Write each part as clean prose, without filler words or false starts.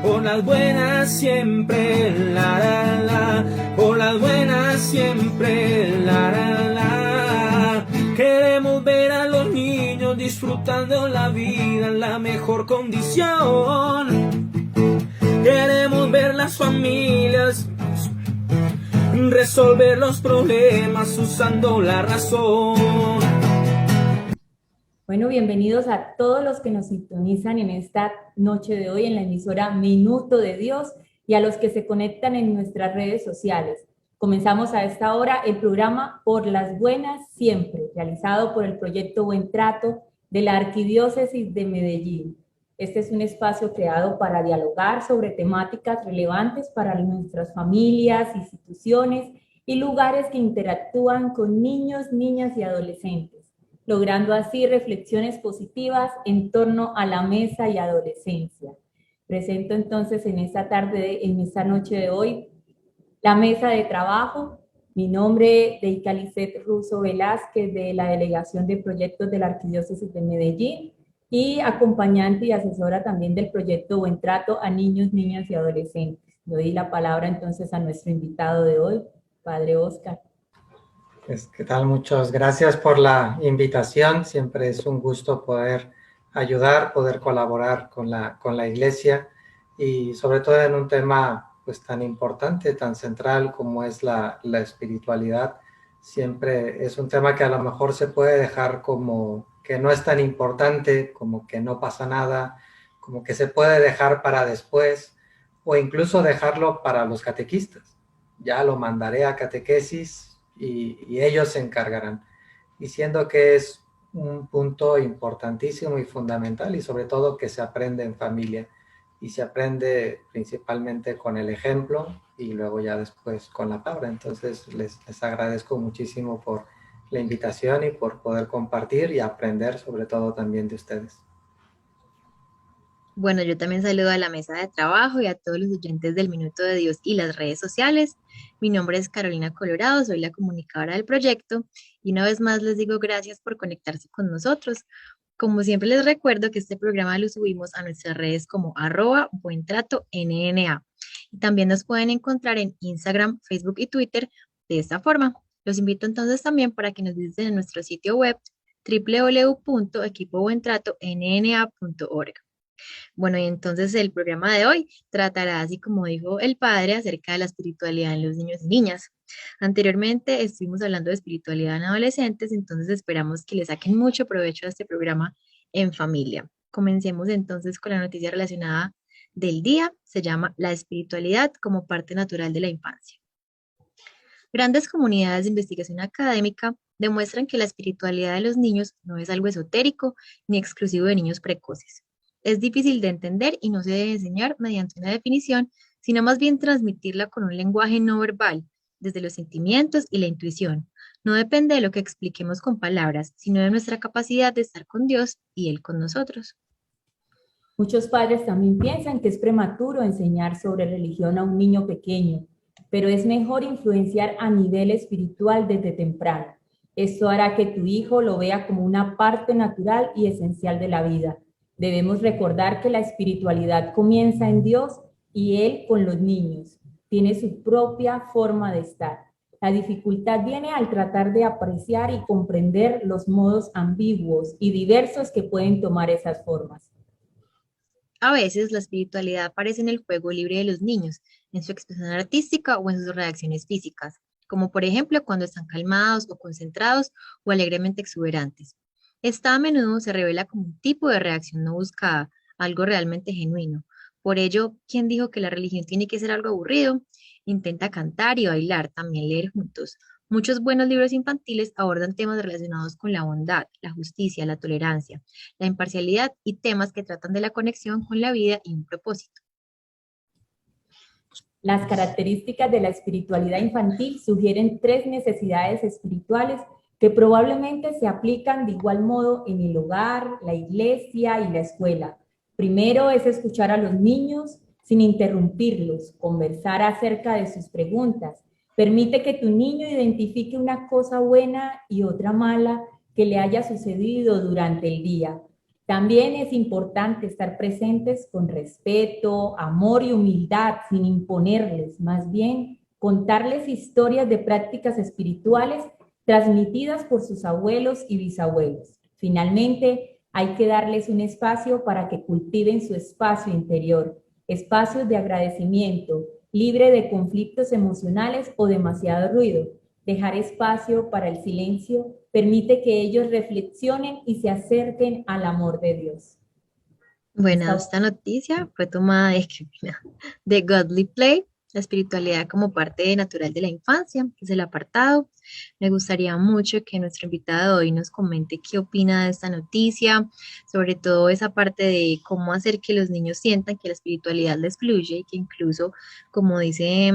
por las buenas siempre, la la la, por las buenas siempre, la la la. Queremos ver a los niños disfrutando la vida en la mejor condición. Queremos ver las familias resolver los problemas usando la razón. Bueno, bienvenidos a todos los que nos sintonizan en esta noche de hoy en la emisora Minuto de Dios y a los que se conectan en nuestras redes sociales. Comenzamos a esta hora el programa Por las Buenas Siempre, realizado por el proyecto Buen Trato de la Arquidiócesis de Medellín. Este es un espacio creado para dialogar sobre temáticas relevantes para nuestras familias, instituciones y lugares que interactúan con niños, niñas y adolescentes, logrando así reflexiones positivas en torno a la mesa y adolescencia. Presento entonces en esta noche de hoy, la mesa de trabajo. Mi nombre es Calicet Russo Velázquez, de la Delegación de Proyectos de la Arquidiócesis de Medellín, y acompañante y asesora también del proyecto Buen Trato a Niños, Niñas y Adolescentes. Doy la palabra entonces a nuestro invitado de hoy, Padre Oscar. Pues, ¿qué tal? Muchas gracias por la invitación. Siempre es un gusto poder ayudar, poder colaborar con la Iglesia y sobre todo en un tema pues tan importante, tan central como es la espiritualidad. Siempre es un tema que a lo mejor se puede dejar como que no es tan importante, como que no pasa nada, como que se puede dejar para después o incluso dejarlo para los catequistas. Ya lo mandaré a catequesis y ellos se encargarán, diciendo que es un punto importantísimo y fundamental y sobre todo que se aprende en familia y se aprende principalmente con el ejemplo y luego ya después con la palabra. Entonces les agradezco muchísimo por la invitación y por poder compartir y aprender sobre todo también de ustedes. Bueno, yo también saludo a la mesa de trabajo y a todos los oyentes del Minuto de Dios y las redes sociales. Mi nombre es Carolina Colorado, soy la comunicadora del proyecto y una vez más les digo gracias por conectarse con nosotros. Como siempre les recuerdo que este programa lo subimos a nuestras redes como @buentratonna. Y también nos pueden encontrar en Instagram, Facebook y Twitter de esta forma. Los invito entonces también para que nos visiten en nuestro sitio web www.equipobuentratonna.org. Bueno, y entonces el programa de hoy tratará, así como dijo el padre, acerca de la espiritualidad en los niños y niñas. Anteriormente estuvimos hablando de espiritualidad en adolescentes, entonces esperamos que le saquen mucho provecho a este programa en familia. Comencemos entonces con la noticia relacionada del día. Se llama La espiritualidad como parte natural de la infancia. Grandes comunidades de investigación académica demuestran que la espiritualidad de los niños no es algo esotérico ni exclusivo de niños precoces. Es difícil de entender y no se debe enseñar mediante una definición, sino más bien transmitirla con un lenguaje no verbal, desde los sentimientos y la intuición. No depende de lo que expliquemos con palabras, sino de nuestra capacidad de estar con Dios y Él con nosotros. Muchos padres también piensan que es prematuro enseñar sobre religión a un niño pequeño, pero es mejor influenciar a nivel espiritual desde temprano. Esto hará que tu hijo lo vea como una parte natural y esencial de la vida. Debemos recordar que la espiritualidad comienza en Dios y Él con los niños. Tiene su propia forma de estar. La dificultad viene al tratar de apreciar y comprender los modos ambiguos y diversos que pueden tomar esas formas. A veces la espiritualidad aparece en el juego libre de los niños, en su expresión artística o en sus reacciones físicas, como por ejemplo cuando están calmados o concentrados o alegremente exuberantes. Esta a menudo se revela como un tipo de reacción no buscada, algo realmente genuino. Por ello, ¿quién dijo que la religión tiene que ser algo aburrido? Intenta cantar y bailar, también leer juntos. Muchos buenos libros infantiles abordan temas relacionados con la bondad, la justicia, la tolerancia, la imparcialidad y temas que tratan de la conexión con la vida y un propósito. Las características de la espiritualidad infantil sugieren 3 necesidades espirituales que probablemente se aplican de igual modo en el hogar, la iglesia y la escuela. Primero es escuchar a los niños sin interrumpirlos, conversar acerca de sus preguntas. Permite que tu niño identifique una cosa buena y otra mala que le haya sucedido durante el día. También es importante estar presentes con respeto, amor y humildad, sin imponerles, más bien contarles historias de prácticas espirituales transmitidas por sus abuelos y bisabuelos. Finalmente, hay que darles un espacio para que cultiven su espacio interior, espacios de agradecimiento, libre de conflictos emocionales o demasiado ruido. Dejar espacio para el silencio permite que ellos reflexionen y se acerquen al amor de Dios. Bueno, Esta- esta noticia fue tomada de, de Godly Play, la espiritualidad como parte natural de la infancia, que es el apartado. Me gustaría mucho que nuestro invitado de hoy nos comente qué opina de esta noticia, sobre todo esa parte de cómo hacer que los niños sientan que la espiritualidad les fluye y que incluso, como dice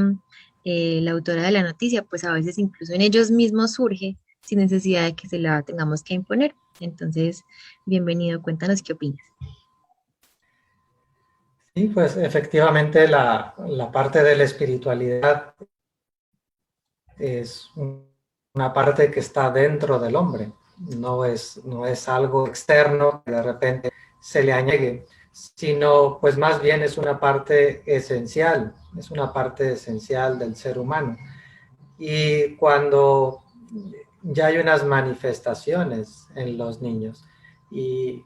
la autora de la noticia, pues a veces incluso en ellos mismos surge sin necesidad de que se la tengamos que imponer. Entonces, bienvenido, cuéntanos qué opinas. Sí, pues efectivamente la parte de la espiritualidad es una parte que está dentro del hombre, no es algo externo que de repente se le añade, sino pues más bien es una parte esencial del ser humano. Y cuando ya hay unas manifestaciones en los niños y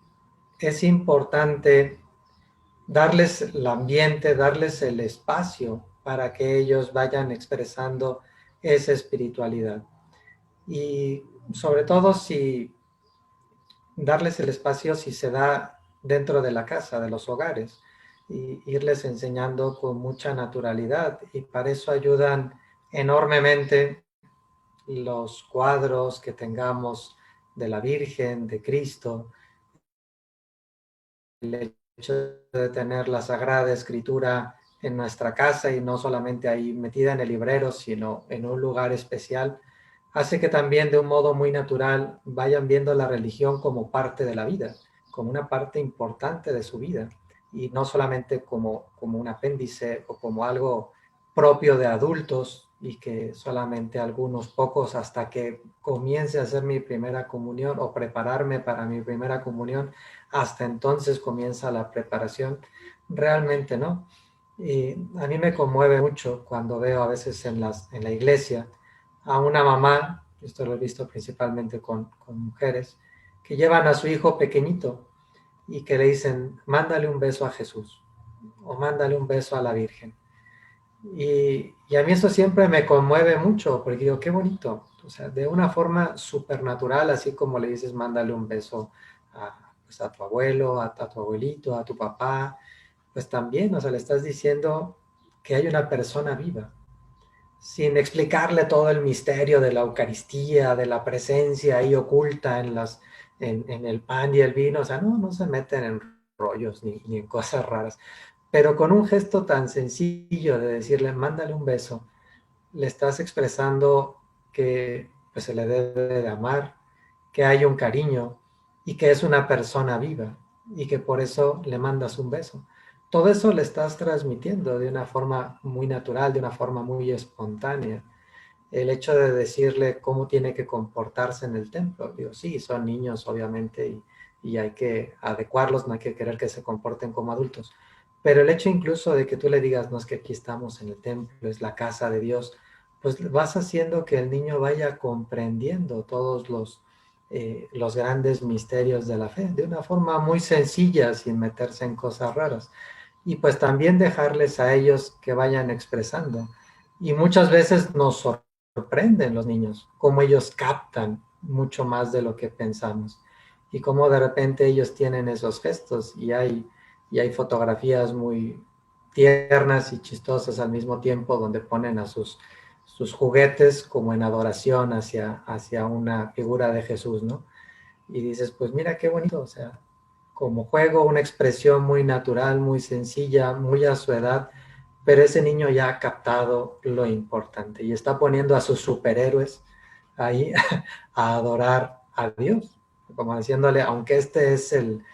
es importante darles el ambiente, darles el espacio para que ellos vayan expresando esa espiritualidad. Y sobre todo si darles el espacio si se da dentro de la casa, de los hogares, y irles enseñando con mucha naturalidad. Y para eso ayudan enormemente los cuadros que tengamos de la Virgen, de Cristo, el hecho de tener la Sagrada Escritura en nuestra casa y no solamente ahí metida en el librero, sino en un lugar especial, hace que también de un modo muy natural vayan viendo la religión como parte de la vida, como una parte importante de su vida y no solamente como un apéndice o como algo propio de adultos y que solamente algunos pocos hasta que comience a hacer mi primera comunión o prepararme para mi primera comunión, hasta entonces comienza la preparación. Realmente no. Y a mí me conmueve mucho cuando veo a veces en la iglesia a una mamá, esto lo he visto principalmente con mujeres, que llevan a su hijo pequeñito y que le dicen, mándale un beso a Jesús o mándale un beso a la Virgen. Y a mí eso siempre me conmueve mucho, porque digo, qué bonito. O sea, de una forma supernatural, así como le dices, mándale un beso pues a tu abuelo, a tu abuelito, a tu papá, pues también, o sea, le estás diciendo que hay una persona viva, sin explicarle todo el misterio de la Eucaristía, de la presencia ahí oculta en el pan y el vino. O sea, no se meten en rollos ni en cosas raras. Pero con un gesto tan sencillo de decirle, mándale un beso, le estás expresando que pues, se le debe de amar, que hay un cariño y que es una persona viva y que por eso le mandas un beso. Todo eso le estás transmitiendo de una forma muy natural, de una forma muy espontánea. El hecho de decirle cómo tiene que comportarse en el templo, digo, sí, son niños obviamente y hay que adecuarlos, no hay que querer que se comporten como adultos, pero el hecho incluso de que tú le digas, no es que aquí estamos en el templo, es la casa de Dios, pues vas haciendo que el niño vaya comprendiendo todos los grandes misterios de la fe, de una forma muy sencilla, sin meterse en cosas raras. Y pues también dejarles a ellos que vayan expresando. Y muchas veces nos sorprenden los niños, cómo ellos captan mucho más de lo que pensamos. Y cómo de repente ellos tienen esos gestos y hay fotografías muy tiernas y chistosas al mismo tiempo donde ponen a sus juguetes como en adoración hacia una figura de Jesús, ¿no? Y dices, pues mira qué bonito, o sea, como juego, una expresión muy natural, muy sencilla, muy a su edad, pero ese niño ya ha captado lo importante y está poniendo a sus superhéroes ahí a adorar a Dios, como diciéndole, aunque este es el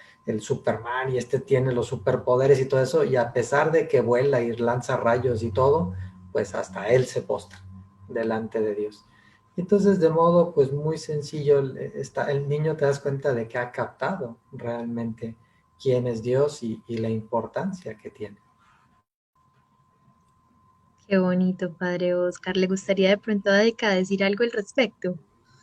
Superman y este tiene los superpoderes y todo eso, y a pesar de que vuela y lanza rayos y todo, pues hasta él se postra delante de Dios. Entonces, de modo pues muy sencillo, el niño te das cuenta de que ha captado realmente quién es Dios y la importancia que tiene. Qué bonito, padre Oscar. ¿Le gustaría de pronto a decir algo al respecto?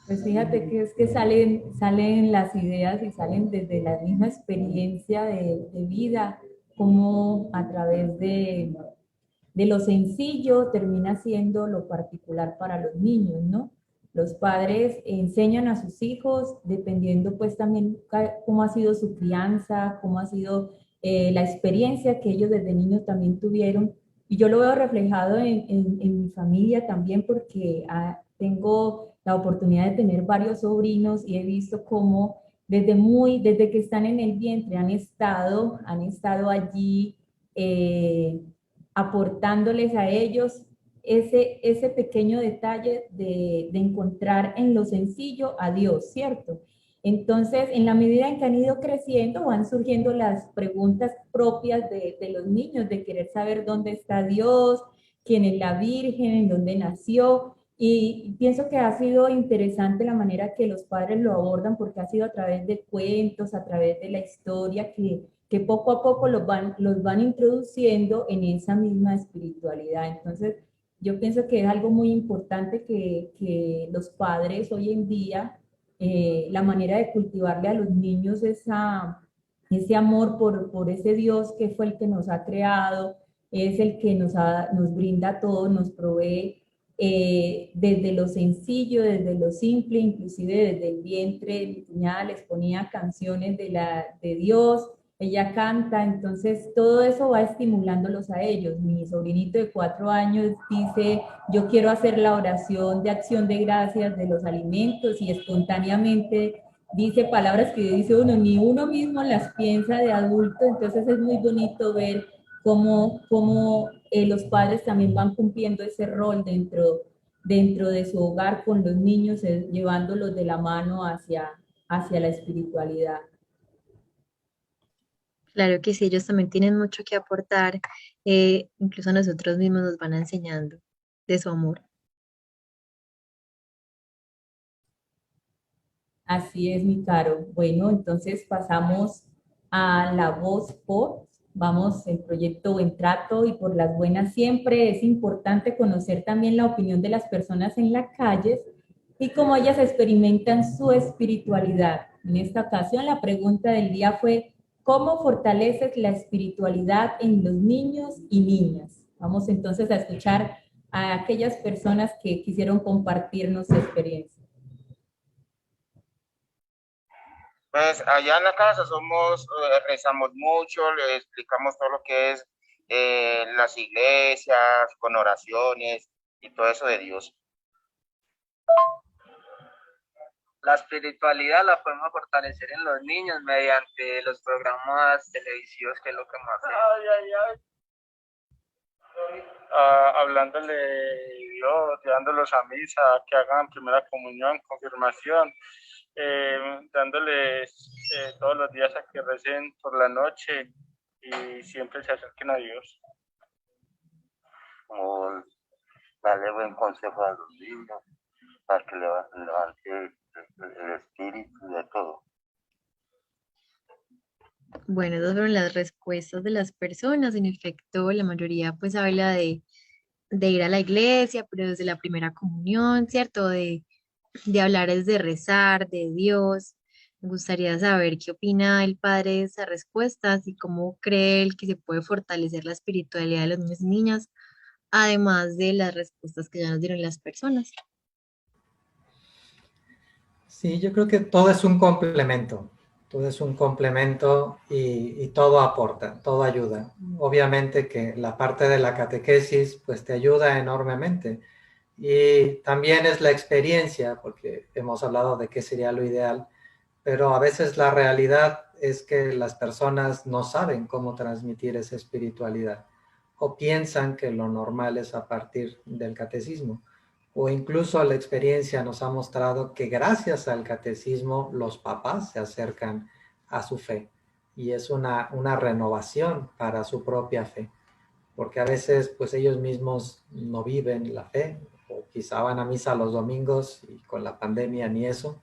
Pues fíjate que es que salen las ideas y salen desde la misma experiencia de vida, como a través de lo sencillo termina siendo lo particular para los niños, ¿no? Los padres enseñan a sus hijos dependiendo pues también cómo ha sido su crianza, cómo ha sido la experiencia que ellos desde niños también tuvieron. Y yo lo veo reflejado en mi familia también porque tengo la oportunidad de tener varios sobrinos y he visto cómo desde que están en el vientre han estado allí aportándoles a ellos ese pequeño detalle de encontrar en lo sencillo a Dios, ¿cierto? Entonces, en la medida en que han ido creciendo, van surgiendo las preguntas propias de los niños, de querer saber dónde está Dios, quién es la Virgen, en dónde nació. Y pienso que ha sido interesante la manera que los padres lo abordan, porque ha sido a través de cuentos, a través de la historia, que poco a poco los van introduciendo en esa misma espiritualidad. Entonces, yo pienso que es algo muy importante que los padres hoy en día, la manera de cultivarle a los niños ese amor por ese Dios que fue el que nos ha creado, es el que nos brinda todo, nos provee desde lo sencillo, desde lo simple, inclusive desde el vientre. Mi cuñada les ponía canciones de Dios, ella canta, entonces todo eso va estimulándolos a ellos. Mi sobrinito de 4 años dice, yo quiero hacer la oración de acción de gracias de los alimentos y espontáneamente dice palabras que dice uno, ni uno mismo las piensa de adulto, entonces es muy bonito ver cómo los padres también van cumpliendo ese rol dentro de su hogar con los niños, llevándolos de la mano hacia la espiritualidad. Claro que sí, ellos también tienen mucho que aportar, incluso a nosotros mismos nos van enseñando de su amor. Así es, mi caro. Bueno, entonces pasamos a la voz por, vamos, el proyecto Buen Trato y por las buenas siempre. Es importante conocer también la opinión de las personas en las calles y cómo ellas experimentan su espiritualidad. En esta ocasión, la pregunta del día fue, ¿cómo fortaleces la espiritualidad en los niños y niñas? Vamos entonces a escuchar a aquellas personas que quisieron compartirnos su experiencia. Pues allá en la casa rezamos mucho, le explicamos todo lo que es las iglesias, con oraciones y todo eso de Dios. La espiritualidad la podemos fortalecer en los niños mediante los programas televisivos, que es lo que más hacemos. Hablándole de Dios, llevándolos a misa, que hagan primera comunión, confirmación, dándoles todos los días a que recen por la noche y siempre se acerquen a Dios. Como darle buen consejo a los niños para que levante el espíritu de todo. Bueno, esas fueron las respuestas de las personas. En efecto, la mayoría pues habla de ir a la iglesia, pero desde la primera comunión, ¿cierto? De hablar es de rezar, de Dios. Me gustaría saber qué opina el padre de esas respuestas y cómo cree él que se puede fortalecer la espiritualidad de los niños y niñas, además de las respuestas que ya nos dieron las personas. Sí, yo creo que todo es un complemento. Todo es un complemento y todo aporta, todo ayuda. Obviamente que la parte de la catequesis pues te ayuda enormemente. Y también es la experiencia, porque hemos hablado de qué sería lo ideal, pero a veces la realidad es que las personas no saben cómo transmitir esa espiritualidad o piensan que lo normal es a partir del catecismo. O incluso la experiencia nos ha mostrado que gracias al catecismo los papás se acercan a su fe y es una renovación para su propia fe, porque a veces pues ellos mismos no viven la fe o quizá van a misa los domingos y con la pandemia ni eso,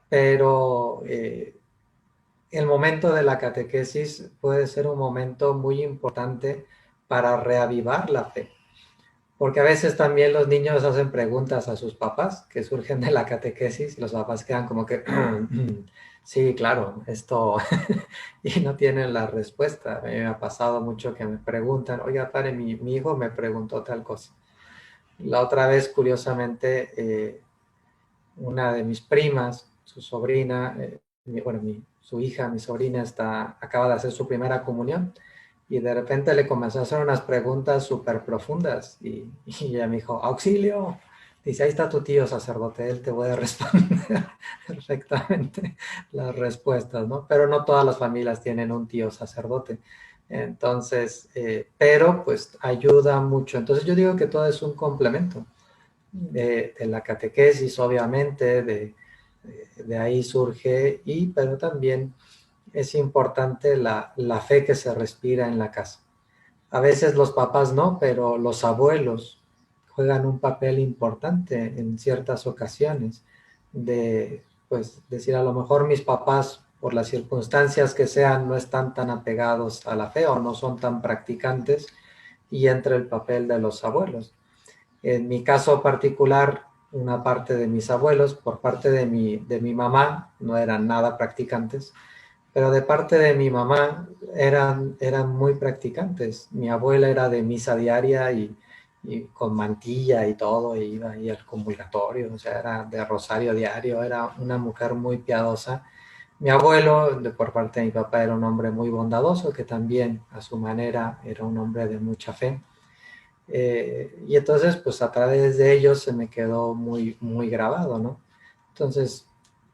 pero el momento de la catequesis puede ser un momento muy importante para reavivar la fe. Porque a veces también los niños hacen preguntas a sus papás que surgen de la catequesis y los papás quedan como que, sí, claro, esto, y no tienen la respuesta. A mí me ha pasado mucho que me preguntan, oiga, padre, mi hijo me preguntó tal cosa. La otra vez, curiosamente, una de mis primas, su sobrina, su hija, mi sobrina, acaba de hacer su primera comunión y de repente le comenzó a hacer unas preguntas súper profundas y ella me dijo, auxilio, dice, ahí está tu tío sacerdote, él te puede responder perfectamente las respuestas, ¿no? Pero no todas las familias tienen un tío sacerdote. Entonces, pero pues ayuda mucho. Entonces yo digo que todo es un complemento de la catequesis, obviamente, de ahí surge, pero también es importante la fe que se respira en la casa. A veces los papás no, pero los abuelos juegan un papel importante en ciertas ocasiones de, pues, decir, a lo mejor mis papás, por las circunstancias que sean, no están tan apegados a la fe o no son tan practicantes, y entra el papel de los abuelos. En mi caso particular, una parte de mis abuelos, por parte de mi mamá, no eran nada practicantes, pero de parte de mi mamá eran muy practicantes. Mi abuela era de misa diaria y con mantilla y todo, e iba ahí al convulgatorio, o sea, era de rosario diario, era una mujer muy piadosa. Mi abuelo, por parte de mi papá, era un hombre muy bondadoso, que también a su manera era un hombre de mucha fe. Y entonces, pues a través de ellos se me quedó muy, muy grabado, ¿no? Entonces,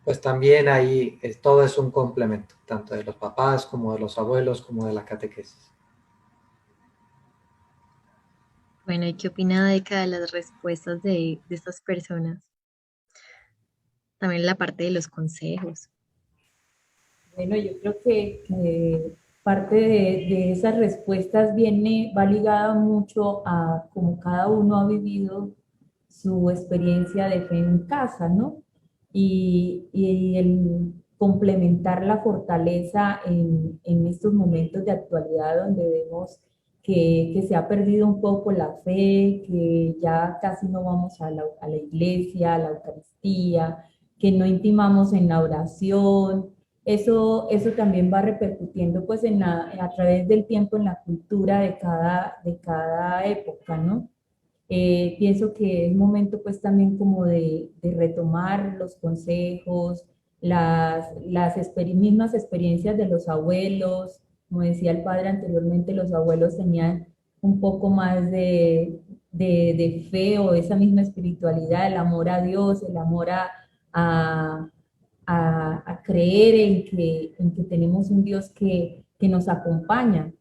pues también ahí todo es un complemento, tanto de los papás como de los abuelos, como de la catequesis. Bueno, ¿y qué opina Deca de las respuestas de estas personas? También la parte de los consejos. Bueno, yo creo que parte de esas respuestas va ligada mucho a cómo cada uno ha vivido su experiencia de fe en casa, ¿no? Y el complementar la fortaleza en estos momentos de actualidad donde vemos que se ha perdido un poco la fe, que ya casi no vamos a la iglesia, a la Eucaristía, que no intimamos en la oración. Eso también va repercutiendo pues a través del tiempo en la cultura de cada época, ¿no? Pienso que es momento pues también como de retomar los consejos, mismas experiencias de los abuelos. Como decía el padre anteriormente, los abuelos tenían un poco más de fe o esa misma espiritualidad, el amor a Dios, el amor a, a creer en que tenemos un Dios que nos acompaña.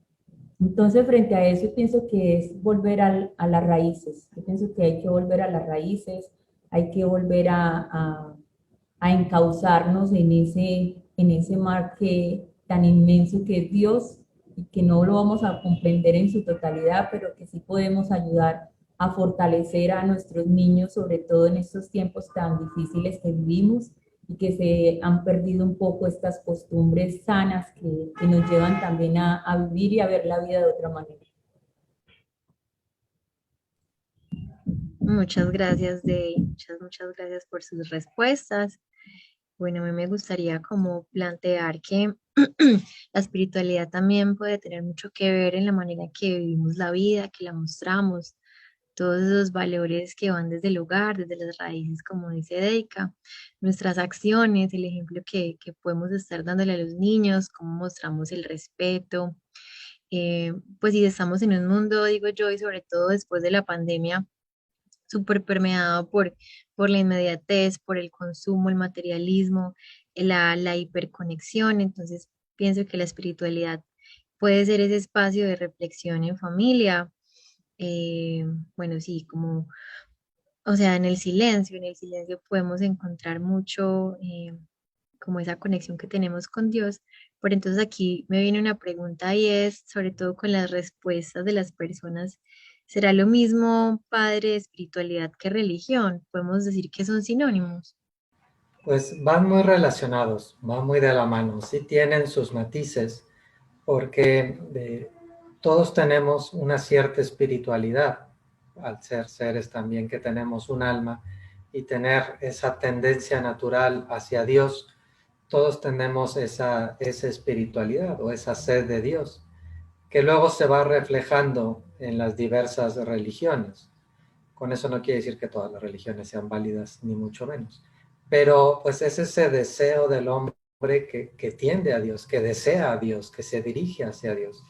Entonces, frente a eso, pienso que es volver a las raíces. Yo pienso que hay que volver a las raíces, hay que volver a encauzarnos en ese mar tan inmenso que es Dios y que no lo vamos a comprender en su totalidad, pero que sí podemos ayudar a fortalecer a nuestros niños, sobre todo en estos tiempos tan difíciles que vivimos y que se han perdido un poco estas costumbres sanas que nos llevan también a vivir y a ver la vida de otra manera. Muchas gracias, muchas gracias por sus respuestas. Bueno, a mí me gustaría como plantear que la espiritualidad también puede tener mucho que ver en la manera que vivimos la vida, que la mostramos, todos esos valores que van desde el hogar, desde las raíces, como dice Deika, nuestras acciones, el ejemplo que podemos estar dándole a los niños, cómo mostramos el respeto. Pues si estamos en un mundo, digo yo, y sobre todo después de la pandemia, súper permeado por la inmediatez, por el consumo, el materialismo, la hiperconexión. Entonces, pienso que la espiritualidad puede ser ese espacio de reflexión en familia. eh, bueno, sí, como, o sea, en el silencio podemos encontrar mucho como esa conexión que tenemos con Dios. Por entonces aquí me viene una pregunta y es, sobre todo con las respuestas de las personas, ¿Será lo mismo, padre, espiritualidad que religión? ¿Podemos decir que son sinónimos? Pues van muy relacionados, van muy de la mano, sí tienen sus matices, porque todos tenemos una cierta espiritualidad, al ser seres también que tenemos un alma y tener esa tendencia natural hacia Dios, todos tenemos esa espiritualidad o esa sed de Dios, que luego se va reflejando en las diversas religiones. Con eso no quiere decir que todas las religiones sean válidas, ni mucho menos. Pero pues es ese deseo del hombre que tiende a Dios, que desea a Dios, que se dirige hacia Dios.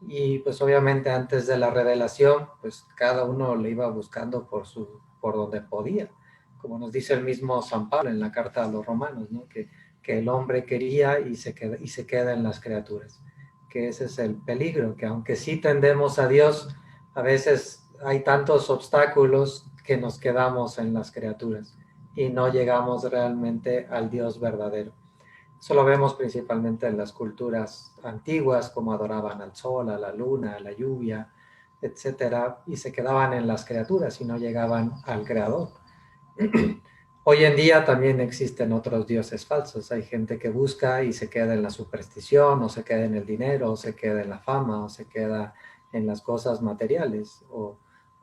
Y pues obviamente antes de la revelación, pues cada uno le iba buscando por donde podía. Como nos dice el mismo San Pablo en la carta a los romanos, ¿no? Que el hombre quería y se queda en las criaturas. Que ese es el peligro, que aunque sí tendemos a Dios, a veces hay tantos obstáculos que nos quedamos en las criaturas y no llegamos realmente al Dios verdadero. Eso lo vemos principalmente en las culturas antiguas, como adoraban al sol, a la luna, a la lluvia, etcétera, y se quedaban en las criaturas y no llegaban al Creador. Hoy en día también existen otros dioses falsos. Hay gente que busca y se queda en la superstición, o se queda en el dinero, o se queda en la fama, o se queda en las cosas materiales, o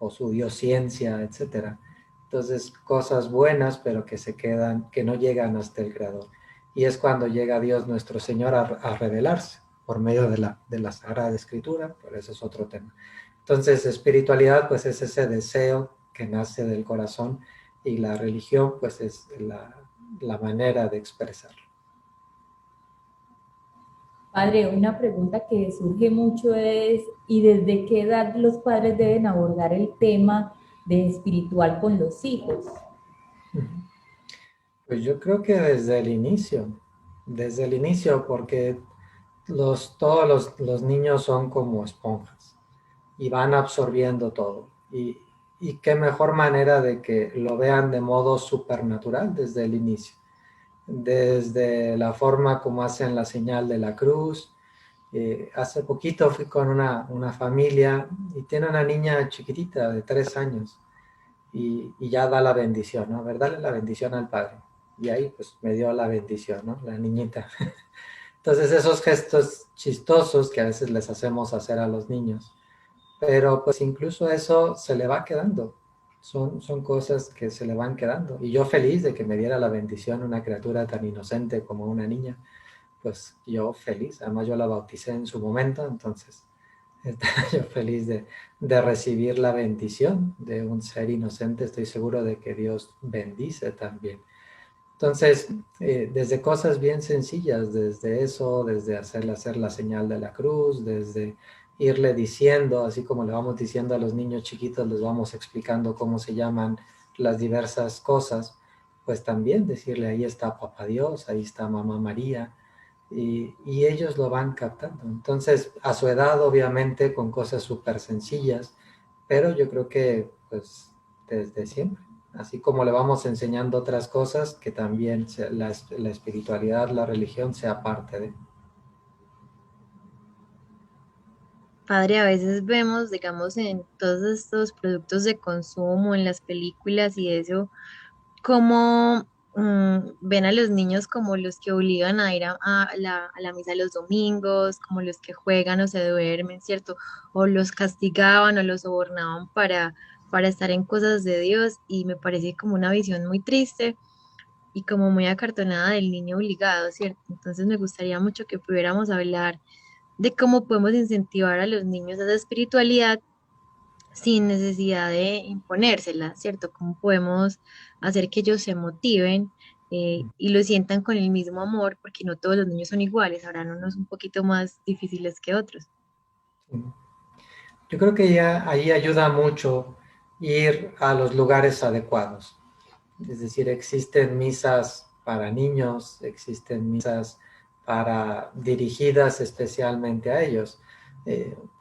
su diosciencia, etcétera. Entonces, cosas buenas, pero que se quedan, que no llegan hasta el Creador. Y es cuando llega Dios nuestro Señor a revelarse por medio de la Sagrada Escritura, pero eso es otro tema. Entonces, espiritualidad, pues es ese deseo que nace del corazón, y la religión, pues es la manera de expresarlo. Padre, una pregunta que surge mucho es, ¿y desde qué edad los padres deben abordar el tema de espiritual con los hijos? Pues yo creo que desde el inicio, porque todos los niños son como esponjas y van absorbiendo todo. Y qué mejor manera de que lo vean de modo supernatural desde el inicio. Desde la forma como hacen la señal de la cruz. Hace poquito fui con una familia y tiene una niña chiquitita de 3 años y ya da la bendición, ¿no? A ver, dale la bendición al padre. Y ahí pues me dio la bendición, ¿no? La niñita. Entonces esos gestos chistosos que a veces les hacemos hacer a los niños, pero pues incluso eso se le va quedando. Son cosas que se le van quedando. Y yo feliz de que me diera la bendición una criatura tan inocente como una niña, pues yo feliz. Además yo la bauticé en su momento, entonces estaba yo feliz de recibir la bendición de un ser inocente. Estoy seguro de que Dios bendice también. Entonces, desde cosas bien sencillas, desde eso, desde hacerle hacer la señal de la cruz, desde irle diciendo, así como le vamos diciendo a los niños chiquitos, les vamos explicando cómo se llaman las diversas cosas, pues también decirle, ahí está Papá Dios, ahí está Mamá María, y ellos lo van captando. Entonces, a su edad, obviamente, con cosas súper sencillas, pero yo creo que, pues, desde siempre. Así como le vamos enseñando otras cosas, que también la espiritualidad, la religión sea parte de. Padre, a veces vemos, digamos, en todos estos productos de consumo, en las películas y eso, cómo ven a los niños como los que obligan a ir a la misa los domingos, como los que juegan o se duermen, ¿cierto? O los castigaban o los sobornaban para estar en cosas de Dios y me parece como una visión muy triste y como muy acartonada del niño obligado, ¿cierto? Entonces me gustaría mucho que pudiéramos hablar de cómo podemos incentivar a los niños a esa espiritualidad sin necesidad de imponérsela, ¿cierto? Cómo podemos hacer que ellos se motiven y lo sientan con el mismo amor, porque no todos los niños son iguales, habrán unos un poquito más difíciles que otros. Yo creo que ya ahí ayuda mucho ir a los lugares adecuados. Es decir, existen misas para niños, existen misas dirigidas especialmente a ellos.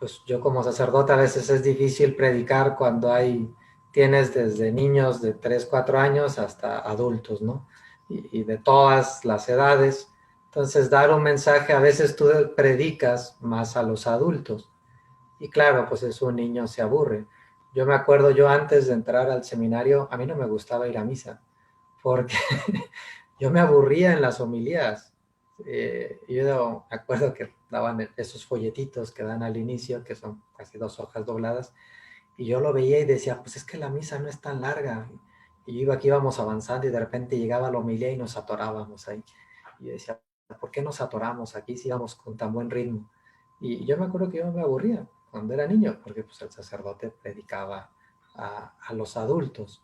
Pues yo como sacerdote a veces es difícil predicar cuando tienes desde niños de 3, 4 años hasta adultos, ¿no? Y de todas las edades. Entonces dar un mensaje, a veces tú predicas más a los adultos. Y claro, pues eso un niño se aburre. Yo me acuerdo, yo antes de entrar al seminario, a mí no me gustaba ir a misa, porque yo me aburría en las homilías. Yo me acuerdo que daban esos folletitos que dan al inicio, que son casi 2 hojas dobladas, y yo lo veía y decía, pues es que la misa no es tan larga. Y yo iba aquí, íbamos avanzando y de repente llegaba la homilía y nos atorábamos ahí. Y yo decía, ¿por qué nos atoramos aquí si íbamos con tan buen ritmo? Y yo me acuerdo que yo me aburría cuando era niño, porque pues el sacerdote predicaba a los adultos.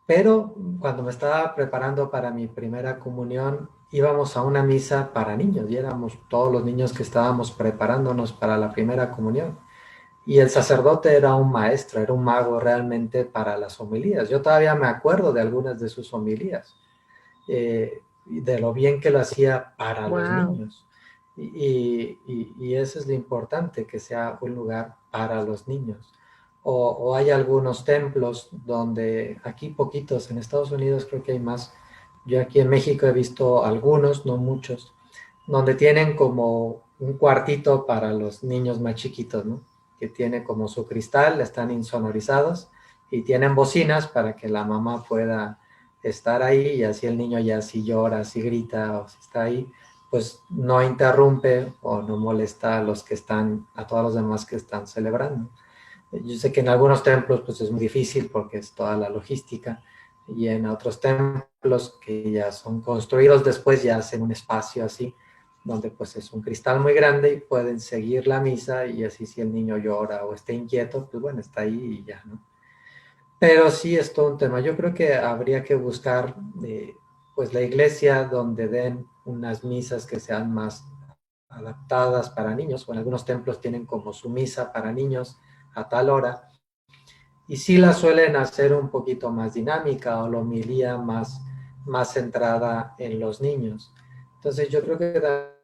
Pero cuando me estaba preparando para mi primera comunión, íbamos a una misa para niños y éramos todos los niños que estábamos preparándonos para la primera comunión. Y el sacerdote era un maestro, era un mago realmente para las homilías. Yo todavía me acuerdo de algunas de sus homilías, y de lo bien que lo hacía para los Wow. niños. Y eso es lo importante, que sea un lugar para los niños. O hay algunos templos donde, aquí poquitos, en Estados Unidos creo que hay más. Yo aquí en México he visto algunos, no muchos, donde tienen como un cuartito para los niños más chiquitos, ¿no? Que tiene como su cristal, están insonorizados y tienen bocinas para que la mamá pueda estar ahí, y así el niño ya si llora, si grita o si está ahí, pues no interrumpe o no molesta a los que están, a todos los demás que están celebrando. Yo sé que en algunos templos pues es muy difícil porque es toda la logística, y en otros templos que ya son construidos después ya hacen un espacio así donde pues es un cristal muy grande y pueden seguir la misa, y así si el niño llora o está inquieto, pues bueno, está ahí y ya, ¿no? Pero sí es todo un tema. Yo creo que habría que buscar pues la iglesia donde den unas misas que sean más adaptadas para niños, o en algunos templos tienen como su misa para niños a tal hora, y sí la suelen hacer un poquito más dinámica, o la homilía más centrada en los niños. Entonces yo creo que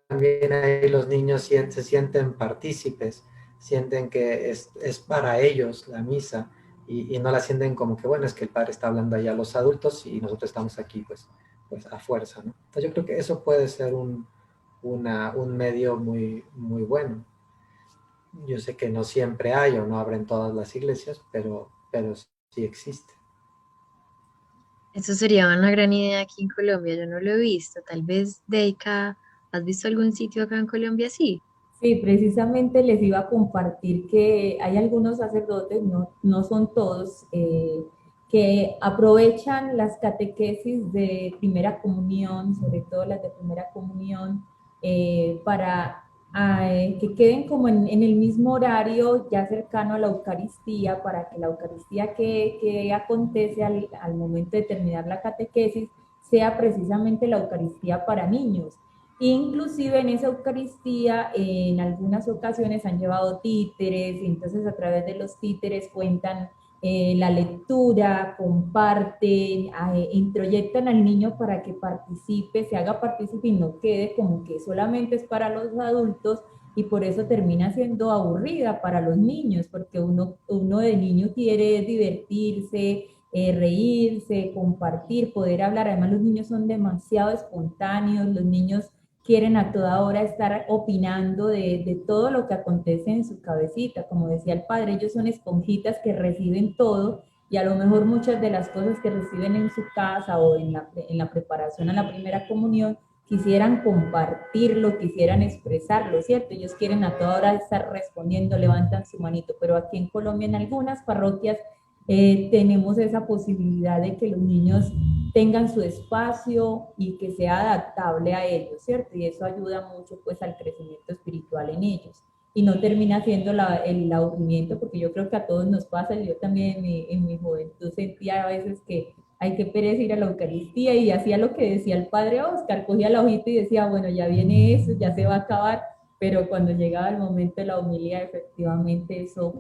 también ahí los niños se sienten partícipes, sienten que es para ellos la misa, y no la sienten como que, bueno, es que el padre está hablando allá a los adultos y nosotros estamos aquí pues a fuerza, ¿no? Entonces yo creo que eso puede ser un medio muy bueno. Yo sé que no siempre hay o no abren todas las iglesias, pero sí existe. Eso sería una gran idea aquí en Colombia. Yo no lo he visto. Tal vez, Deika, ¿has visto algún sitio acá en Colombia así? Sí, precisamente les iba a compartir que hay algunos sacerdotes, no son todos, que aprovechan las catequesis de primera comunión, sobre todo las de primera comunión, para que queden como en el mismo horario, ya cercano a la Eucaristía, para que la Eucaristía que acontece al momento de terminar la catequesis sea precisamente la Eucaristía para niños. Inclusive en esa Eucaristía, en algunas ocasiones han llevado títeres, y entonces a través de los títeres cuentan la lectura, comparten, introyectan al niño para que participe, se haga partícipe y no quede como que solamente es para los adultos, y por eso termina siendo aburrida para los niños, porque uno de niño quiere divertirse, reírse, compartir, poder hablar. Además, los niños son demasiado espontáneos, los niños quieren a toda hora estar opinando de todo lo que acontece en su cabecita. Como decía el padre, ellos son esponjitas que reciben todo, y a lo mejor muchas de las cosas que reciben en su casa o en la preparación a la primera comunión, quisieran compartirlo, quisieran expresarlo, ¿cierto? Ellos quieren a toda hora estar respondiendo, levantan su manito, pero aquí en Colombia, en algunas parroquias, tenemos esa posibilidad de que los niños tengan su espacio y que sea adaptable a ellos, ¿cierto? Y eso ayuda mucho pues al crecimiento espiritual en ellos. Y no termina siendo el aburrimiento, porque yo creo que a todos nos pasa. Yo también en mi juventud sentía a veces que hay que pereza ir a la Eucaristía, y hacía lo que decía el padre Oscar, cogía la hojita y decía, bueno, ya viene eso, ya se va a acabar, pero cuando llegaba el momento de la homilía, efectivamente eso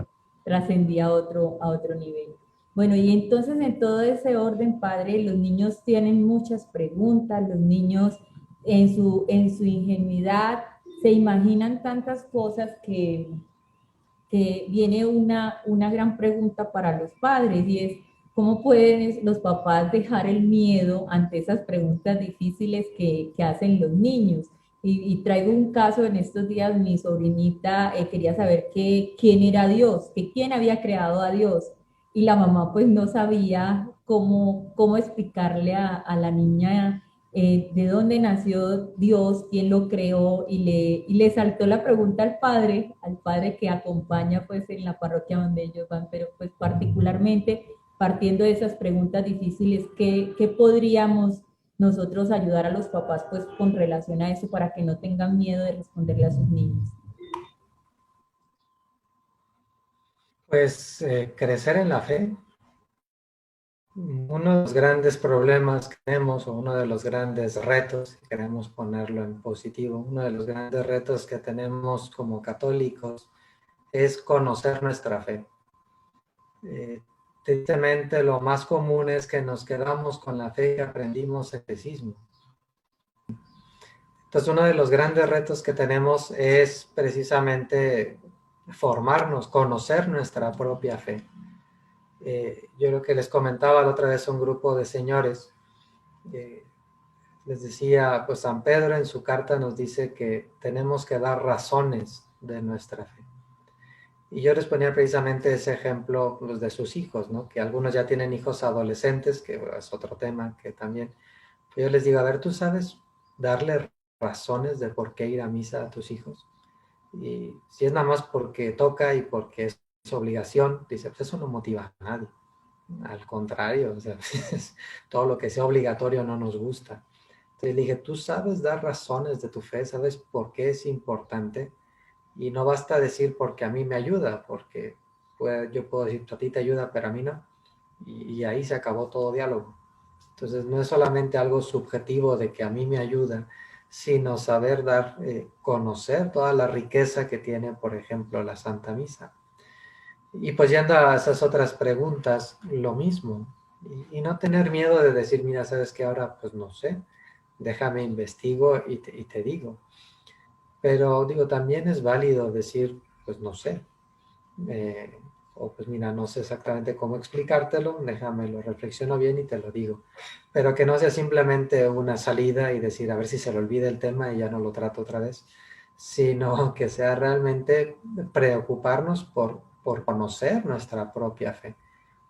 trascendía a otro nivel. Bueno, y entonces en todo ese orden, padre, los niños tienen muchas preguntas, los niños en su ingenuidad se imaginan tantas cosas que viene una gran pregunta para los padres, y es, ¿cómo pueden los papás dejar el miedo ante esas preguntas difíciles que hacen los niños? Y traigo un caso en estos días, mi sobrinita quería saber quién era Dios, que quién había creado a Dios. Y la mamá pues no sabía cómo explicarle a la niña de dónde nació Dios, quién lo creó, y le saltó la pregunta al padre que acompaña pues en la parroquia donde ellos van, pero pues particularmente partiendo de esas preguntas difíciles, ¿qué podríamos nosotros ayudar a los papás pues con relación a eso para que no tengan miedo de responderle a sus niños? Pues crecer en la fe. Uno de los grandes problemas que tenemos, o uno de los grandes retos, si queremos ponerlo en positivo, uno de los grandes retos que tenemos como católicos es conocer nuestra fe. Tristemente, lo más común es que nos quedamos con la fe que aprendimos en catecismo. Entonces, uno de los grandes retos que tenemos es precisamente formarnos, conocer nuestra propia fe. Yo lo que les comentaba la otra vez a un grupo de señores, les decía, pues San Pedro en su carta nos dice que tenemos que dar razones de nuestra fe. Y yo les ponía precisamente ese ejemplo pues, de sus hijos, ¿no? Que algunos ya tienen hijos adolescentes, que es otro tema que también. Yo les digo, a ver, ¿tú sabes darle razones de por qué ir a misa a tus hijos? Y si es nada más porque toca y porque es obligación, dice, pues eso no motiva a nadie. Al contrario, o sea, todo lo que sea obligatorio no nos gusta. Entonces le dije, tú sabes dar razones de tu fe, sabes por qué es importante, y no basta decir porque a mí me ayuda, porque yo puedo decir, a ti te ayuda, pero a mí no. Y ahí se acabó todo diálogo. Entonces no es solamente algo subjetivo de que a mí me ayuda, sino saber dar, conocer toda la riqueza que tiene, por ejemplo, la Santa Misa. Y pues yendo a esas otras preguntas, lo mismo. Y no tener miedo de decir, mira, sabes que ahora pues no sé, déjame investigo y te digo. Pero digo, también es válido decir, pues no sé. O pues mira, no sé exactamente cómo explicártelo, déjame lo reflexiono bien y te lo digo. Pero que no sea simplemente una salida y decir, a ver si se le olvida el tema y ya no lo trato otra vez, sino que sea realmente preocuparnos por conocer nuestra propia fe.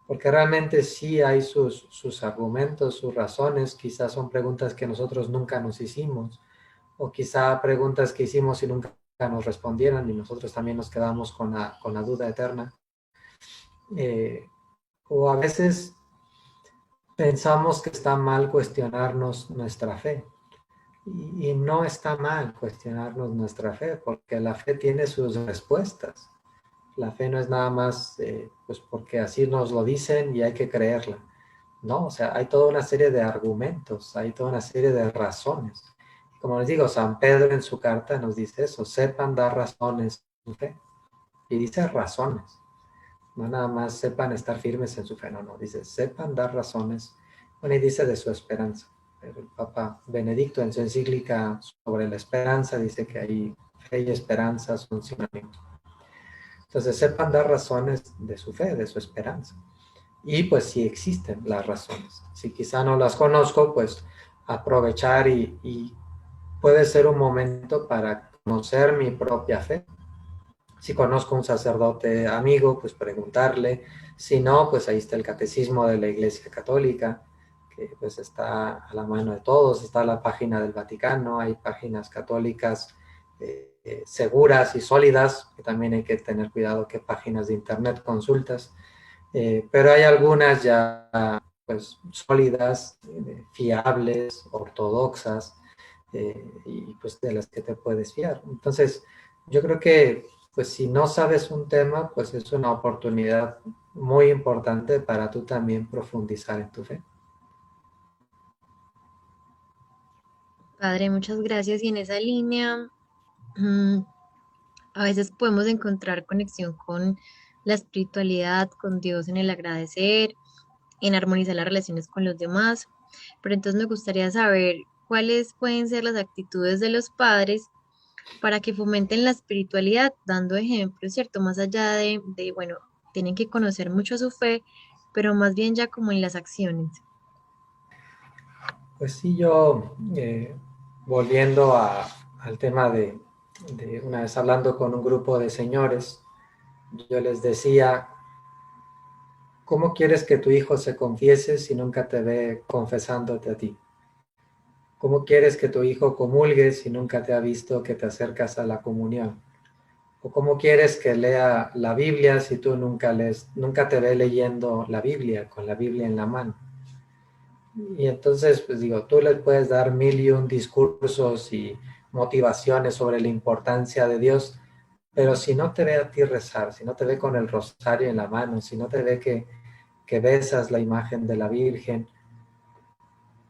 Porque realmente sí hay sus argumentos, sus razones, quizás son preguntas que nosotros nunca nos hicimos, o quizá preguntas que hicimos y nunca nos respondieron y nosotros también nos quedamos con la duda eterna. O a veces pensamos que está mal cuestionarnos nuestra fe. Y no está mal cuestionarnos nuestra fe, porque la fe tiene sus respuestas. La fe no es nada más pues porque así nos lo dicen y hay que creerla. No, o sea, hay toda una serie de argumentos, hay toda una serie de razones. Como les digo, San Pedro en su carta nos dice eso, sepan dar razones en su fe. Y dice razones. No nada más sepan estar firmes en su fe, no, dice, sepan dar razones. Bueno, y dice de su esperanza. Pero el Papa Benedicto en su encíclica sobre la esperanza dice que hay fe y esperanza son sinónimos. Entonces, sepan dar razones de su fe, de su esperanza. Y pues si existen las razones. Si quizá no las conozco, pues aprovechar y puede ser un momento para conocer mi propia fe. Si conozco un sacerdote amigo, pues preguntarle. Si no, pues ahí está el catecismo de la Iglesia Católica, que pues está a la mano de todos. Está la página del Vaticano, hay páginas católicas seguras y sólidas, que también hay que tener cuidado qué páginas de internet consultas. Pero hay algunas ya pues sólidas, fiables, ortodoxas, y pues de las que te puedes fiar. Entonces, yo creo que pues si no sabes un tema, pues es una oportunidad muy importante para tú también profundizar en tu fe. Padre, muchas gracias. Y en esa línea, mm, a veces podemos encontrar conexión con la espiritualidad, con Dios en el agradecer, en armonizar las relaciones con los demás. Pero entonces me gustaría saber cuáles pueden ser las actitudes de los padres para que fomenten la espiritualidad, dando ejemplos, ¿cierto? Más allá bueno, tienen que conocer mucho su fe, pero más bien ya como en las acciones. Pues sí, yo volviendo a al tema de una vez hablando con un grupo de señores, yo les decía, ¿cómo quieres que tu hijo se confiese si nunca te ve confesándote a ti? ¿Cómo quieres que tu hijo comulgue si nunca te ha visto que te acercas a la comunión? ¿O cómo quieres que lea la Biblia si tú nunca te ve leyendo la Biblia, con la Biblia en la mano? Y entonces, pues digo, tú les puedes dar 1001 discursos y motivaciones sobre la importancia de Dios, pero si no te ve a ti rezar, si no te ve con el rosario en la mano, si no te ve que besas la imagen de la Virgen,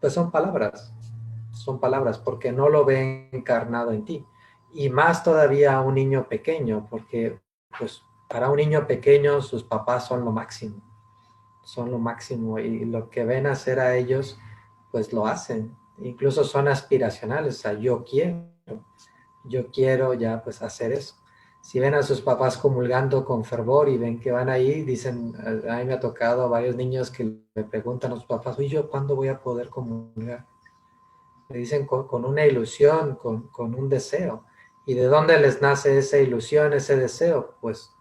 pues son palabras, porque no lo ve encarnado en ti. Y más todavía a un niño pequeño, porque pues para un niño pequeño sus papás son lo máximo, y lo que ven hacer a ellos, pues lo hacen. Incluso son aspiracionales, o sea, yo quiero ya pues hacer eso. Si ven a sus papás comulgando con fervor y ven que van ahí, dicen, a mí me ha tocado a varios niños que me preguntan a sus papás, ¿y yo cuándo voy a poder comulgar? Me dicen con una ilusión, con un deseo. ¿Y de dónde les nace esa ilusión, ese deseo? Pues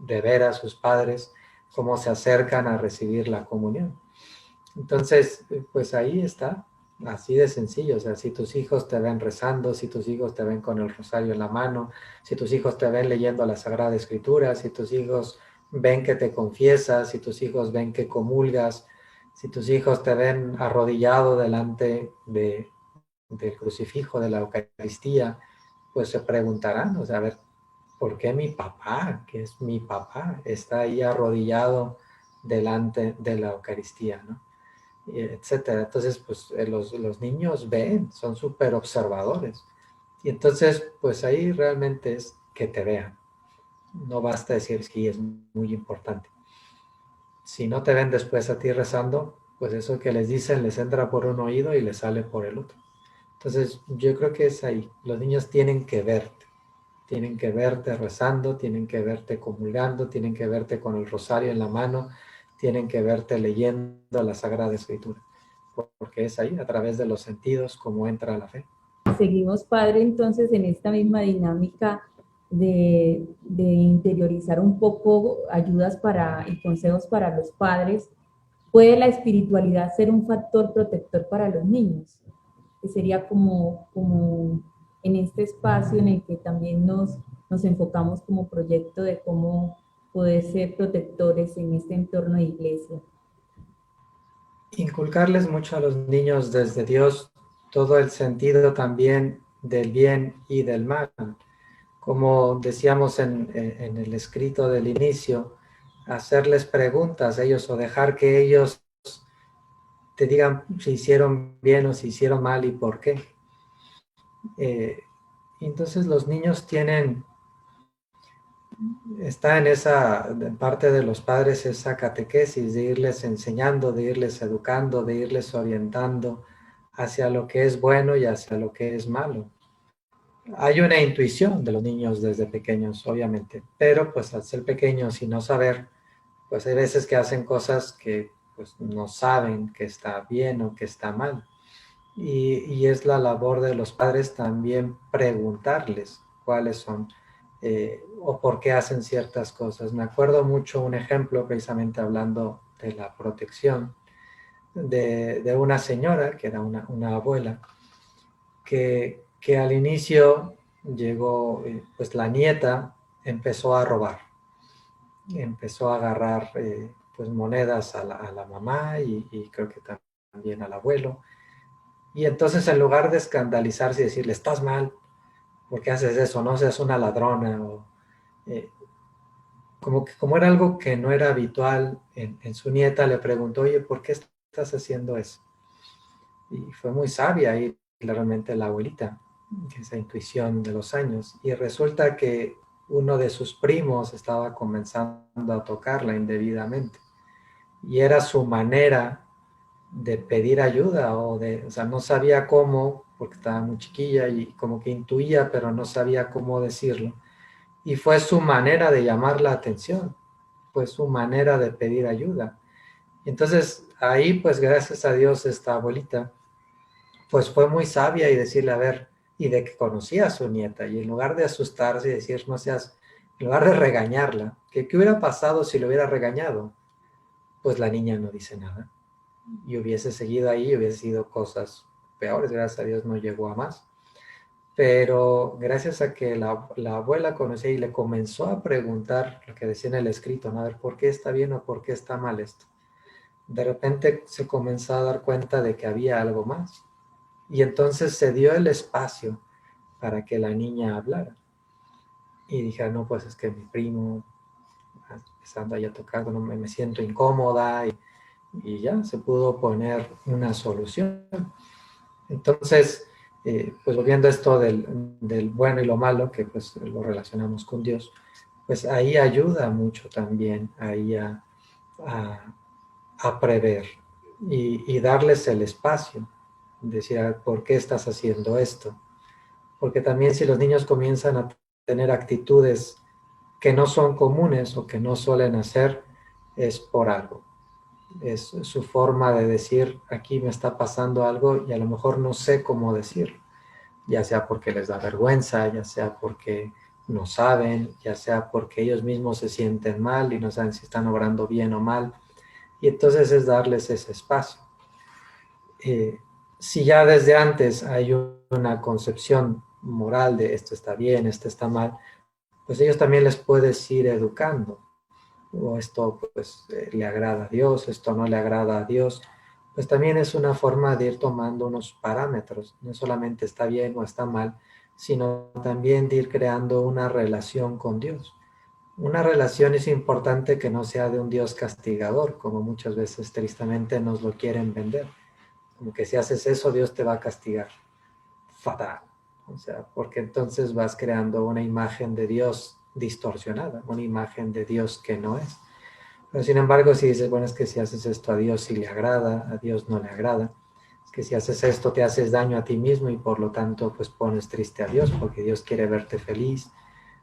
de ver a sus padres cómo se acercan a recibir la comunión. Entonces, pues ahí está, así de sencillo. O sea, si tus hijos te ven rezando, si tus hijos te ven con el rosario en la mano, si tus hijos te ven leyendo la Sagrada Escritura, si tus hijos ven que te confiesas, si tus hijos ven que comulgas, si tus hijos te ven arrodillado delante del crucifijo, de la Eucaristía, pues se preguntarán, o sea, a ver, ¿por qué mi papá, que es mi papá, está ahí arrodillado delante de la Eucaristía, ¿no? Etcétera. Entonces, pues los niños ven, son súper observadores. Y entonces, pues ahí realmente es que te vean. No basta decir que es muy importante. Si no te ven después a ti rezando, pues eso que les dicen les entra por un oído y les sale por el otro. Entonces, yo creo que es ahí. Los niños tienen que verte rezando, tienen que verte comulgando, tienen que verte con el rosario en la mano, tienen que verte leyendo la Sagrada Escritura, porque es ahí, a través de los sentidos, como entra la fe. Seguimos, Padre, entonces en esta misma dinámica de interiorizar un poco ayudas y consejos para los padres. ¿Puede la espiritualidad ser un factor protector para los niños? Que sería como en este espacio en el que también nos enfocamos como proyecto de cómo poder ser protectores en este entorno de iglesia. Inculcarles mucho a los niños desde Dios todo el sentido también del bien y del mal. Como decíamos en el escrito del inicio, hacerles preguntas a ellos o dejar que ellos te digan si hicieron bien o si hicieron mal y por qué. Entonces los niños está en esa parte de los padres esa catequesis de irles enseñando, de irles educando, de irles orientando hacia lo que es bueno y hacia lo que es malo. Hay una intuición de los niños desde pequeños, obviamente, pero pues al ser pequeños y no saber, pues hay veces que hacen cosas que pues no saben que está bien o que está mal. Y es la labor de los padres también preguntarles cuáles son o por qué hacen ciertas cosas. Me acuerdo mucho un ejemplo, precisamente hablando de la protección, de una señora, que era una abuela, que al inicio llegó, pues la nieta empezó a robar, empezó a agarrar pues monedas a la mamá y creo que también al abuelo. Y entonces en lugar de escandalizarse y decirle, estás mal, ¿por qué haces eso? No seas una ladrona. O, como era algo que no era habitual en su nieta, le preguntó, oye, ¿por qué estás haciendo eso? Y fue muy sabia ahí realmente la abuelita, esa intuición de los años. Y resulta que uno de sus primos estaba comenzando a tocarla indebidamente. Y era su manera de pedir ayuda o sea, no sabía cómo, porque estaba muy chiquilla y como que intuía, pero no sabía cómo decirlo. Y fue su manera de llamar la atención, fue su manera de pedir ayuda. Entonces ahí, pues gracias a Dios, esta abuelita, pues fue muy sabia y decirle, a ver, y de que conocía a su nieta. Y en lugar de asustarse y decir, no seas, en lugar de regañarla, ¿qué hubiera pasado si lo hubiera regañado? Pues la niña no dice nada. Y hubiese seguido ahí, hubiese sido cosas peores, gracias a Dios no llegó a más. Pero gracias a que la abuela conocía y le comenzó a preguntar lo que decía en el escrito, ¿no? A ver, ¿por qué está bien o por qué está mal esto? De repente se comenzó a dar cuenta de que había algo más. Y entonces se dio el espacio para que la niña hablara. Y dije, no, pues es que mi primo, empezando ahí a tocar, no, me siento incómoda y ya se pudo poner una solución. Entonces, pues volviendo a esto del bueno y lo malo, que pues lo relacionamos con Dios, pues ahí ayuda mucho también ahí a prever y darles el espacio, decir, ¿por qué estás haciendo esto? Porque también si los niños comienzan a tener actitudes que no son comunes o que no suelen hacer, es por algo. Es su forma de decir, aquí me está pasando algo y a lo mejor no sé cómo decirlo, ya sea porque les da vergüenza, ya sea porque no saben, ya sea porque ellos mismos se sienten mal y no saben si están obrando bien o mal. Y entonces es darles ese espacio. Si ya desde antes hay una concepción moral de esto está bien, esto está mal, pues ellos también les puedes ir educando. O esto pues le agrada a Dios, esto no le agrada a Dios. Pues también es una forma de ir tomando unos parámetros. No solamente está bien o está mal, sino también de ir creando una relación con Dios. Una relación es importante que no sea de un Dios castigador, como muchas veces tristemente nos lo quieren vender. Como que si haces eso, Dios te va a castigar. Fatal. O sea, porque entonces vas creando una imagen de Dios distorsionada, una imagen de Dios que no es. Pero sin embargo, si dices, bueno, es que si haces esto a Dios sí le agrada, a Dios no le agrada. Es que si haces esto te haces daño a ti mismo y por lo tanto pues pones triste a Dios porque Dios quiere verte feliz.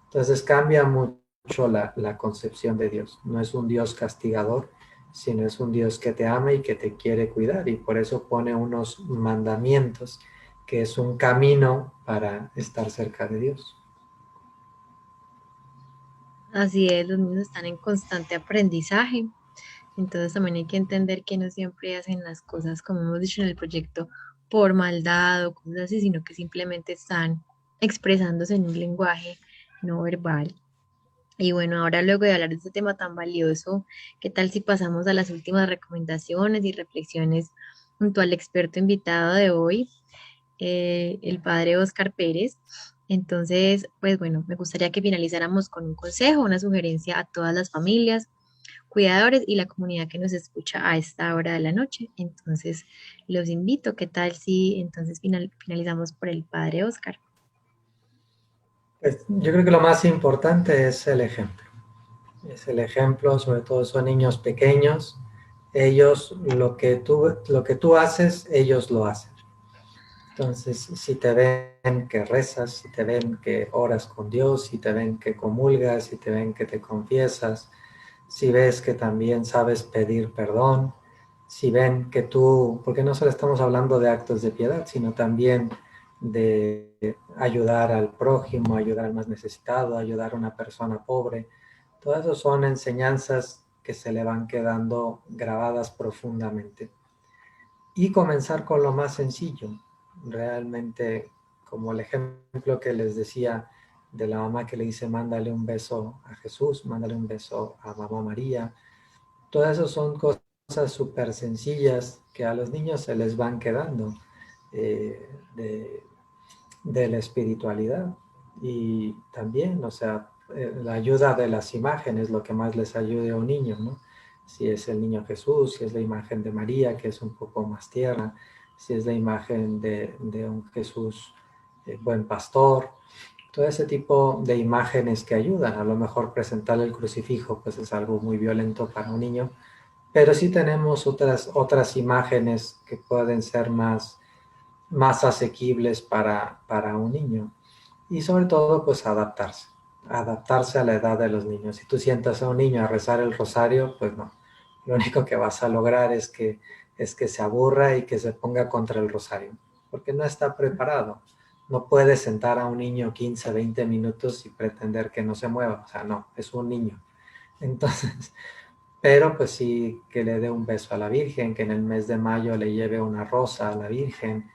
Entonces cambia mucho la concepción de Dios. No es un Dios castigador, sino es un Dios que te ama y que te quiere cuidar y por eso pone unos mandamientos que es un camino para estar cerca de Dios. Así es, los niños están en constante aprendizaje. Entonces también hay que entender que no siempre hacen las cosas, como hemos dicho en el proyecto, por maldad o cosas así, sino que simplemente están expresándose en un lenguaje no verbal. Y bueno, ahora luego de hablar de este tema tan valioso, ¿qué tal si pasamos a las últimas recomendaciones y reflexiones junto al experto invitado de hoy, el padre Oscar Pérez? Entonces, pues bueno, me gustaría que finalizáramos con un consejo, una sugerencia a todas las familias, cuidadores y la comunidad que nos escucha a esta hora de la noche. Entonces, los invito. ¿Qué tal si entonces finalizamos por el padre Oscar? Pues, yo creo que lo más importante es el ejemplo. Es el ejemplo, sobre todo son niños pequeños. Ellos, lo que tú haces, ellos lo hacen. Entonces, si te ven que rezas, si te ven que oras con Dios, si te ven que comulgas, si te ven que te confiesas, si ves que también sabes pedir perdón, si ven que tú, porque no solo estamos hablando de actos de piedad, sino también de ayudar al prójimo, ayudar al más necesitado, ayudar a una persona pobre. Todas esas son enseñanzas que se le van quedando grabadas profundamente. Y comenzar con lo más sencillo, realmente como el ejemplo que les decía de la mamá que le dice mándale un beso a Jesús, mándale un beso a Mamá María. Todas esas son cosas súper sencillas que a los niños se les van quedando de la espiritualidad. Y también, o sea, la ayuda de las imágenes, lo que más les ayude a un niño, ¿no? Si es el niño Jesús, si es la imagen de María, que es un poco más tierna, si es la imagen de un Jesús buen pastor, todo ese tipo de imágenes que ayudan. A lo mejor presentarle el crucifijo pues es algo muy violento para un niño, pero sí tenemos otras imágenes que pueden ser más asequibles para un niño. Y sobre todo pues adaptarse a la edad de los niños. Si tú sientas a un niño a rezar el rosario, pues no, lo único que vas a lograr es que se aburra y que se ponga contra el rosario, porque no está preparado. no puedes sentar a un niño 15, 20 minutos y pretender que no se mueva. O sea, no, es un niño. Entonces, pero pues sí que le dé un beso a la Virgen, que en el mes de mayo le lleve una rosa a la Virgen,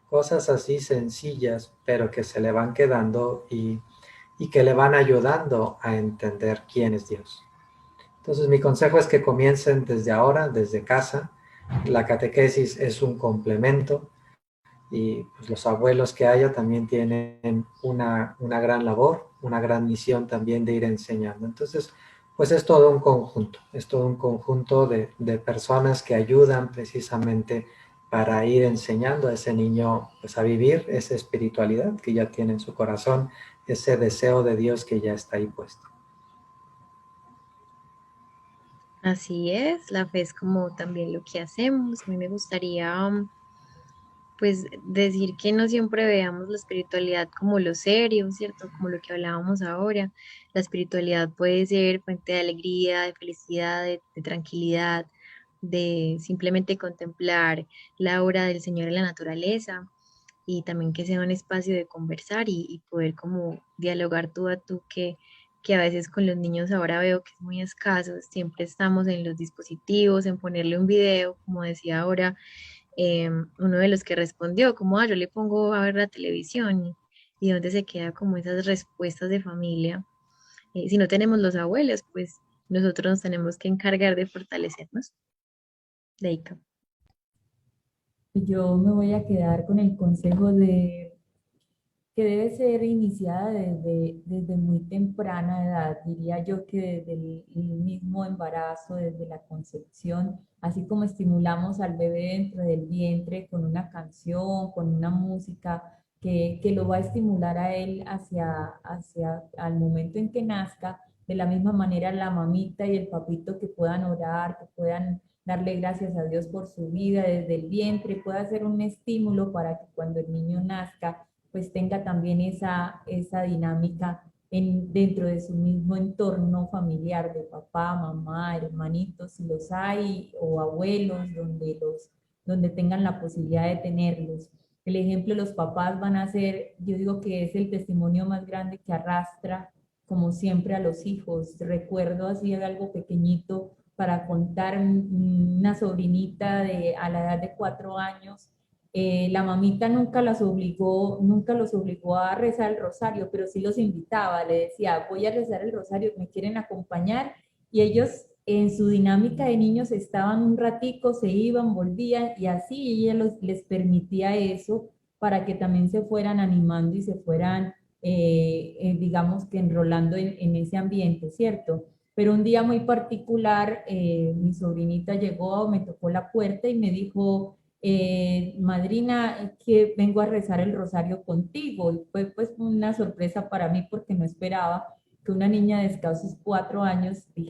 cosas así sencillas, pero que se le van quedando y que le van ayudando a entender quién es Dios. Entonces mi consejo es que comiencen desde ahora, desde casa. La catequesis es un complemento y pues, los abuelos que haya también tienen una gran labor, una gran misión también de ir enseñando. Entonces, pues es todo un conjunto, es todo un conjunto de personas que ayudan precisamente para ir enseñando a ese niño pues, a vivir esa espiritualidad que ya tiene en su corazón, ese deseo de Dios que ya está ahí puesto. Así es, la fe es como también lo que hacemos. A mí me gustaría pues decir que no siempre veamos la espiritualidad como lo serio, ¿cierto? Como lo que hablábamos ahora. La espiritualidad puede ser fuente de alegría, de felicidad, de tranquilidad, de simplemente contemplar la obra del Señor en la naturaleza y también que sea un espacio de conversar y poder como dialogar tú a tú que a veces con los niños ahora veo que es muy escaso, siempre estamos en los dispositivos, en ponerle un video, como decía ahora uno de los que respondió, como, yo le pongo a ver la televisión y dónde se queda como esas respuestas de familia. Si no tenemos los abuelos, pues nosotros nos tenemos que encargar de fortalecernos. Leica. Yo me voy a quedar con el consejo de que debe ser iniciada desde muy temprana edad, diría yo que desde el mismo embarazo, desde la concepción, así como estimulamos al bebé dentro del vientre con una canción, con una música que lo va a estimular a él hacia al momento en que nazca, de la misma manera la mamita y el papito que puedan orar, que puedan darle gracias a Dios por su vida desde el vientre, pueda ser un estímulo para que cuando el niño nazca, pues tenga también esa dinámica dentro de su mismo entorno familiar de papá, mamá, hermanitos, si los hay, o abuelos, donde tengan la posibilidad de tenerlos. El ejemplo de los papás van a ser, yo digo que es el testimonio más grande que arrastra, como siempre, a los hijos. Recuerdo así algo pequeñito para contar una sobrinita a la edad de 4 años, la mamita nunca los obligó a rezar el rosario, pero sí los invitaba, le decía, voy a rezar el rosario, ¿me quieren acompañar? Y ellos en su dinámica de niños estaban un ratico, se iban, volvían y así ella les permitía eso para que también se fueran animando y se fueran, digamos que enrolando en ese ambiente, ¿cierto? Pero un día muy particular, mi sobrinita llegó, me tocó la puerta y me dijo, madrina, que vengo a rezar el rosario contigo. Y fue pues una sorpresa para mí porque no esperaba que una niña de escasos 4 años me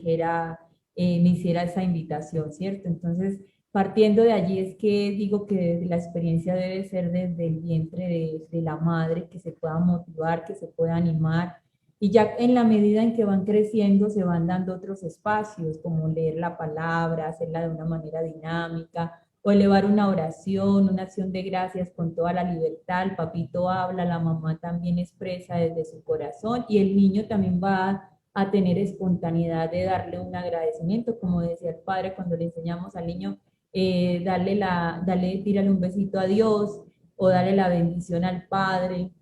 hiciera esa invitación, ¿cierto? Entonces, partiendo de allí es que digo que la experiencia debe ser desde el vientre de la madre, que se pueda motivar, que se pueda animar. Y ya en la medida en que van creciendo, se van dando otros espacios, como leer la palabra, hacerla de una manera dinámica, o elevar una oración, una acción de gracias con toda la libertad. El papito habla, la mamá también expresa desde su corazón y el niño también va a tener espontaneidad de darle un agradecimiento, como decía el padre cuando le enseñamos al niño, tírale un besito a Dios o darle la bendición al padre.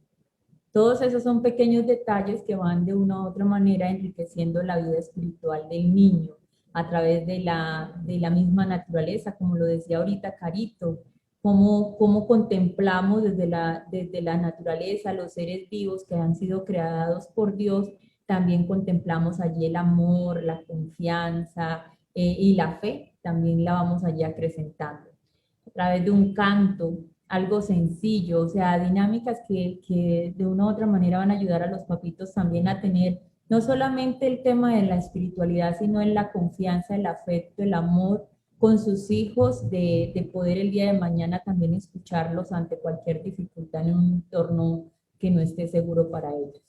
Todos esos son pequeños detalles que van de una u otra manera enriqueciendo la vida espiritual del niño a través de la misma naturaleza, como lo decía ahorita Carito, cómo contemplamos desde la naturaleza los seres vivos que han sido creados por Dios, también contemplamos allí el amor, la confianza y la fe, también la vamos allí acrecentando. A través de un canto, algo sencillo, o sea, dinámicas que de una u otra manera van a ayudar a los papitos también a tener no solamente el tema de la espiritualidad, sino en la confianza, el afecto, el amor con sus hijos, de poder el día de mañana también escucharlos ante cualquier dificultad en un entorno que no esté seguro para ellos.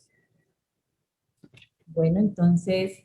Bueno, entonces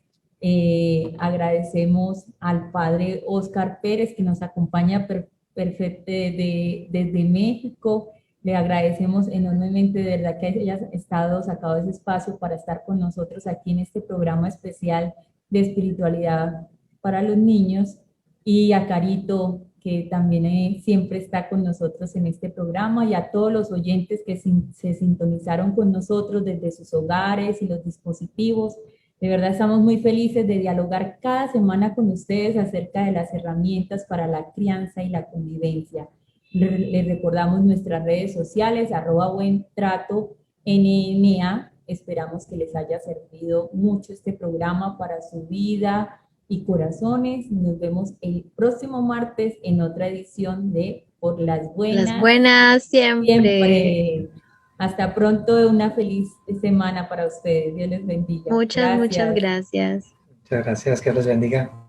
agradecemos al padre Oscar Pérez que nos acompaña perfecto desde México Le agradecemos enormemente, de verdad, que hayas sacado ese espacio para estar con nosotros aquí en este programa especial de espiritualidad para los niños. Y a Carito, que también siempre está con nosotros en este programa, y a todos los oyentes que se sintonizaron con nosotros desde sus hogares y los dispositivos. De verdad estamos muy felices de dialogar cada semana con ustedes acerca de las herramientas para la crianza y la convivencia. Les recordamos nuestras redes sociales, @buentrato_NNA. Esperamos que les haya servido mucho este programa para su vida y corazones. Nos vemos el próximo martes en otra edición de Por las Buenas. Las buenas siempre. Hasta pronto, una feliz semana para ustedes. Dios les bendiga. Muchas gracias. Muchas gracias, que los bendiga.